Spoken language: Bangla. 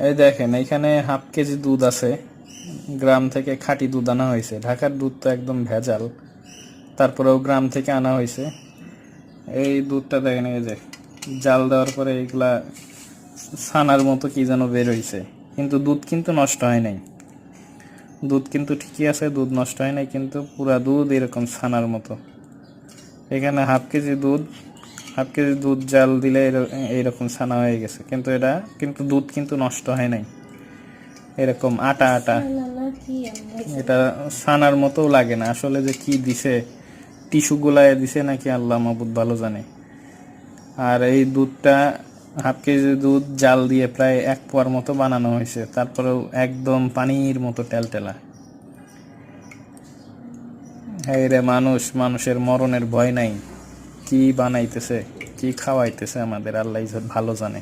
এই দেখেন এখানে হাফ কেজি দুধ আছে, গ্রাম থেকে খাঁটি দুধ আনা হয়েছে। ঢাকার দুধ তো একদম ভেজাল, তারপরেও গ্রাম থেকে আনা হয়েছে। এই দুধটা দেখেন, এই যে জাল দেওয়ার পরে এইগুলা ছানার মতো কি যেন বের হয়েছে, কিন্তু দুধ কিন্তু নষ্ট হয় নাই। দুধ কিন্তু ঠিকই আছে, দুধ নষ্ট হয় নাই, কিন্তু পুরা দুধ এরকম ছানার মতো। এখানে হাফ কেজি দুধ জাল দিলে এইরকম ছানা হয়ে গেছে, কিন্তু এটা কিন্তু দুধ কিন্তু নষ্ট হয় নাই, এরকম আটা আটা। এটা ছানার মতো লাগে না আসলে, যে কি দিছে, টিস্যু গুলায় দিছে নাকি আল্লাহ মাবুদ ভালো জানে। আর এই দুধটা হাফ কেজি দুধ জাল দিয়ে প্রায় 1 পোয়ার মতো বানানো হয়েছে, তারপরেও একদম পানির মতো টেলটেলা। এই রে মানুষের মরণের ভয় নাই, কি বানাইতেছে, কি খাওয়াইতেছে আমাদের, আল্লাহ ভালো জানে।